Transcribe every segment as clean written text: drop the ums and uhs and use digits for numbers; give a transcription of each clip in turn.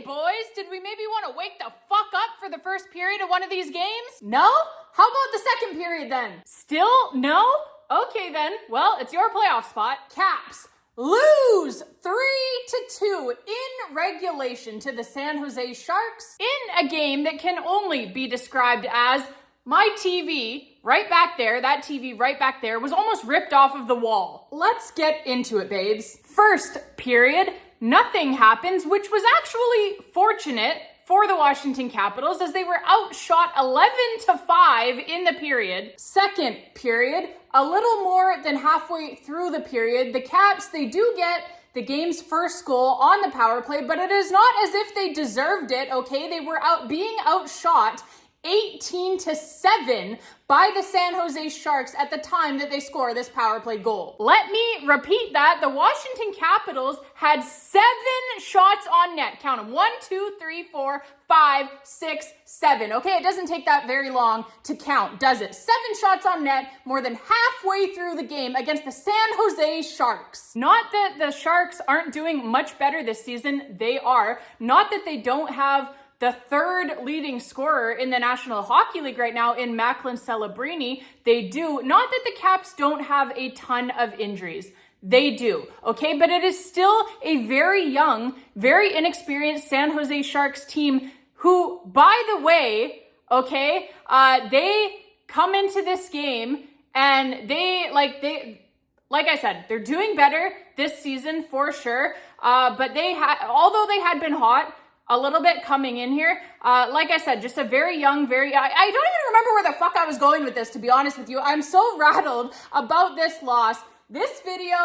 boys, did we maybe want to wake the fuck up for the first period of one of these games? No? How about the second period then? Still no? Okay then, well, it's your playoff spot. Caps lose 3-2 in regulation to the San Jose Sharks in a game that can only be described as my TV right back there, that TV right back there, was almost ripped off of the wall. Let's get into it, babes. First period, nothing happens, which was actually fortunate for the Washington Capitals as they were outshot 11-5 in the period. Second period, a little more than halfway through the period, the Caps, they do get the game's first goal on the power play, but it is not as if they deserved it, okay? They were being outshot 18-7 by the San Jose Sharks at the time that they score this power play goal. Let me repeat that. The Washington Capitals had 7 shots on net. Count them. 1, 2, 3, 4, 5, 6, 7. Okay, it doesn't take that very long to count, does it? 7 shots on net, more than halfway through the game against the San Jose Sharks. Not that the Sharks aren't doing much better this season. They are. Not that they don't have the third leading scorer in the National Hockey League right now in Macklin Celebrini. They do. Not that the Caps don't have a ton of injuries. They do, okay? But it is still a very young, very inexperienced San Jose Sharks team who, by the way, okay, they come into this game and like I said, they're doing better this season for sure. But although they had been hot a little bit coming in here, like I said, just a very young, I don't even remember where the fuck I was going with this, to be honest with you. I'm so rattled about this loss. This video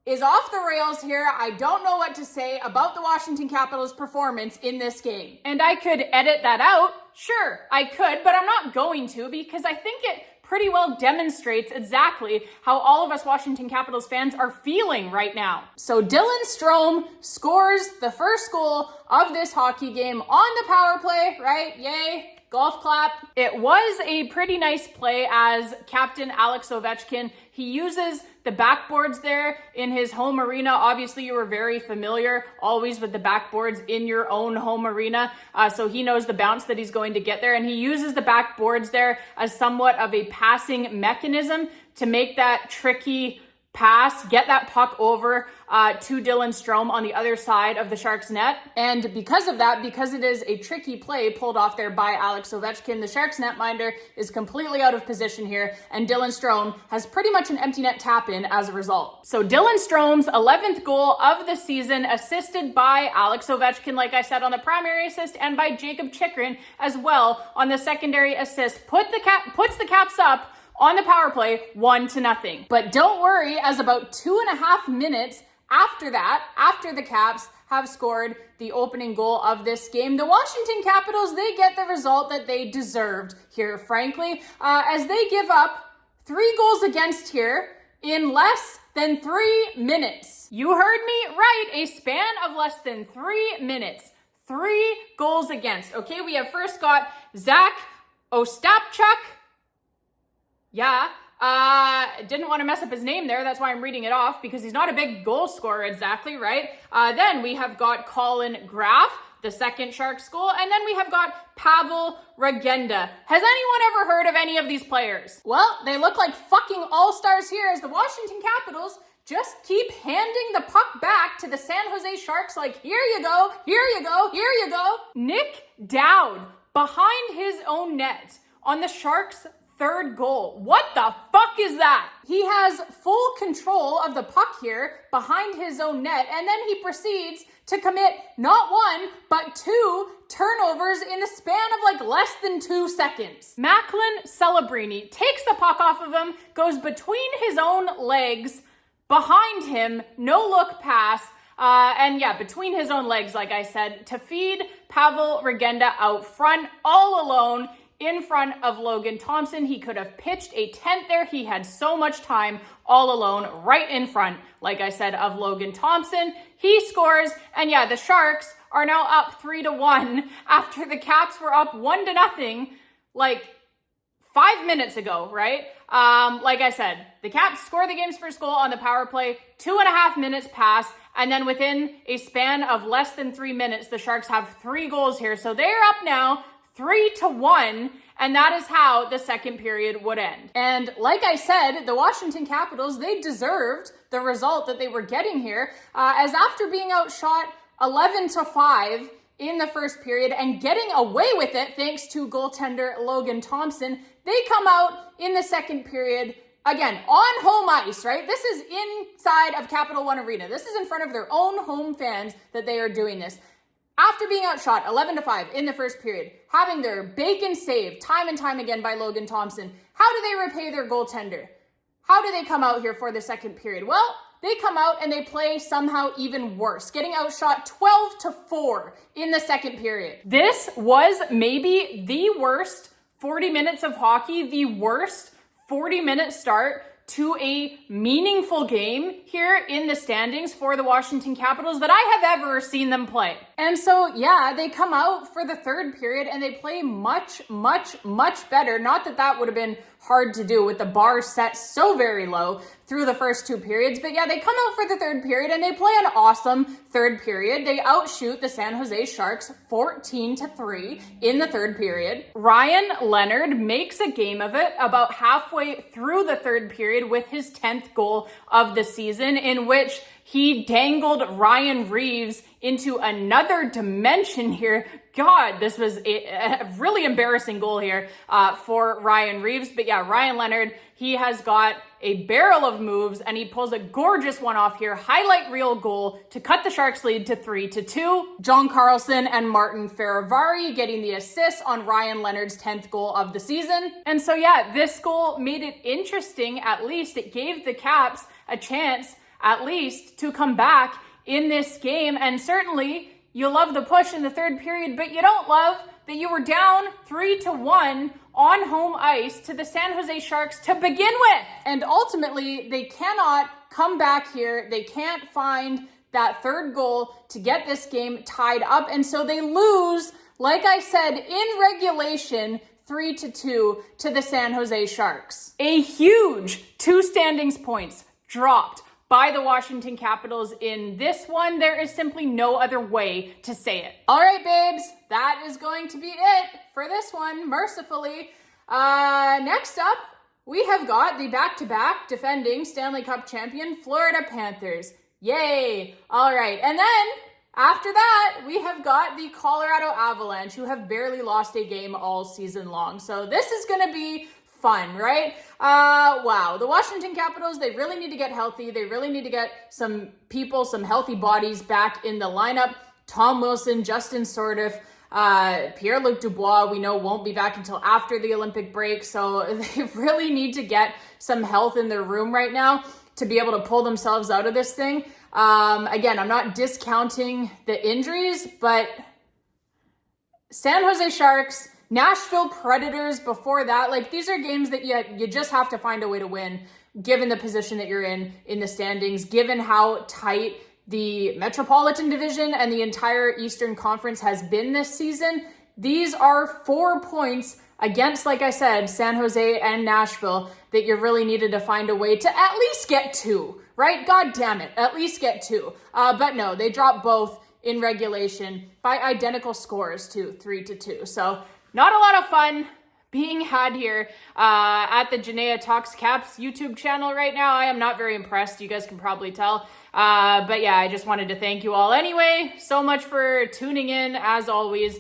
is off the rails here. I don't know what to say about the Washington Capitals' performance in this game. And I could edit that out. Sure, I could, but I'm not going to because I think it pretty well demonstrates exactly how all of us Washington Capitals fans are feeling right now. So Dylan Strome scores the first goal of this hockey game on the power play, right? Yay. Golf clap. It was a pretty nice play as Captain Alex Ovechkin, he uses the backboards there in his home arena. Obviously, you were very familiar always with the backboards in your own home arena. So he knows the bounce that he's going to get there. And he uses the backboards there as somewhat of a passing mechanism to make that tricky pass, get that puck over to Dylan Strome on the other side of the Sharks net. And because of that, because it is a tricky play pulled off there by Alex Ovechkin, the Sharks netminder is completely out of position here, and Dylan Strome has pretty much an empty net tap in as a result. So Dylan Strome's 11th goal of the season, assisted by Alex Ovechkin, like I said, on the primary assist, and by Jacob Chychrun as well on the secondary assist, puts the Caps up on the power play 1-0. But don't worry, as about 2.5 minutes after that, after the Caps have scored the opening goal of this game, the Washington Capitals, they get the result that they deserved here, frankly, as they give up 3 goals against here in less than 3 minutes. You heard me right, a span of less than 3 minutes. 3 goals against. Okay, we have first got Zach Ostapchuk. Yeah, didn't want to mess up his name there. That's why I'm reading it off, because he's not a big goal scorer exactly, right? Then we have got Colin Graf, the second Sharks goal, and then we have got Pavel Regenda. Has anyone ever heard of any of these players? Well, they look like fucking all-stars here as the Washington Capitals just keep handing the puck back to the San Jose Sharks like, here you go, here you go, here you go. Nick Dowd behind his own net on the Sharks' third goal. What the fuck is that? He has full control of the puck here behind his own net, and then he proceeds to commit not 1, but 2 turnovers in the span of like less than 2 seconds. Macklin Celebrini takes the puck off of him, goes between his own legs, behind him, no look pass, and yeah, between his own legs, like I said, to feed Pavel Regenda out front all alone in front of Logan Thompson. He could have pitched a tent there. He had so much time all alone right in front, like I said, of Logan Thompson. He scores, and yeah, the Sharks are now up 3-1 after the Caps were up 1-0 like 5 minutes ago, right? Like I said, the Caps score the game's first goal on the power play, 2.5 minutes pass, and then within a span of less than 3 minutes, the Sharks have 3 goals here. So they're up now 3-1, and that is how the second period would end. And like I said, the Washington Capitals, they deserved the result that they were getting here, as after being outshot 11-5 in the first period and getting away with it thanks to goaltender Logan Thompson, they come out in the second period, again, on home ice, right? This is inside of Capital One Arena. This is in front of their own home fans that they are doing this. After being outshot 11-5 in the first period, having their bacon saved time and time again by Logan Thompson, how do they repay their goaltender? How do they come out here for the second period? Well, they come out and they play somehow even worse, getting outshot 12-4 in the second period. This was maybe the worst 40 minutes of hockey, the worst 40-minute start to a meaningful game here in the standings for the Washington Capitals that I have ever seen them play. And so, yeah, they come out for the third period and they play much, much, much better. Not that that would have been hard to do with the bar set so very low through the first 2 periods. But yeah, they come out for the third period and they play an awesome third period. They outshoot the San Jose Sharks 14-3 in the third period. Ryan Leonard makes a game of it about halfway through the third period with his 10th goal of the season, in which he dangled Ryan Reeves into another dimension here. God, this was a really embarrassing goal here for Ryan Reeves. But yeah, Ryan Leonard, he has got a barrel of moves and he pulls a gorgeous one off here. Highlight reel goal to cut the Sharks lead to 3-2. John Carlson and Martin Ferravari getting the assist on Ryan Leonard's 10th goal of the season. And so yeah, this goal made it interesting. At least it gave the Caps a chance at least to come back in this game. And certainly you love the push in the third period, but you don't love that you were down 3-1 on home ice to the San Jose Sharks to begin with. And ultimately, they cannot come back here. They can't find that third goal to get this game tied up. And so they lose, like I said, in regulation, 3-2 to the San Jose Sharks. A huge 2 standings points dropped by the Washington Capitals in this one. There is simply no other way to say it. All right, babes, that is going to be it for this one, mercifully. Next up, we have got the back-to-back defending Stanley Cup champion Florida Panthers. Yay! All right, and then after that, we have got the Colorado Avalanche, who have barely lost a game all season long. So this is going to be fun, right? Wow. The Washington Capitals, they really need to get healthy. They really need to get some people, some healthy bodies back in the lineup. Tom Wilson, Justin Sordiff, Pierre-Luc Dubois, we know won't be back until after the Olympic break. So they really need to get some health in their room right now to be able to pull themselves out of this thing. Again, I'm not discounting the injuries, but San Jose Sharks, Nashville Predators before that, like these are games that you just have to find a way to win, given the position that you're in the standings, given how tight the Metropolitan Division and the entire Eastern Conference has been this season. These are 4 points against, like I said, San Jose and Nashville that you really needed to find a way to at least get 2, right? God damn it, at least get 2. But no, they dropped both in regulation by identical scores to 3-2. So not a lot of fun being had here at the Janaea Talks Caps YouTube channel right now. I am not very impressed. You guys can probably tell. But yeah, I just wanted to thank you all anyway. So much for tuning in, as always.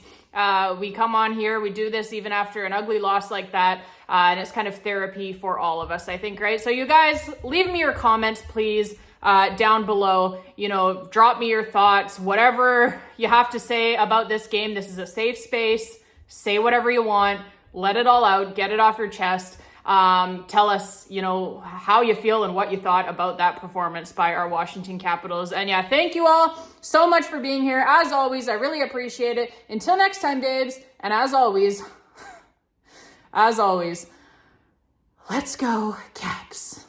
We come on here, we do this even after an ugly loss like that. And it's kind of therapy for all of us, I think, right? So you guys, leave me your comments, please, down below. You know, drop me your thoughts, whatever you have to say about this game. This is a safe space. Say whatever you want, let it all out, get it off your chest. Tell us, you know, how you feel and what you thought about that performance by our Washington Capitals. And yeah, thank you all so much for being here. As always, I really appreciate it. Until next time, babes. And as always, let's go Caps.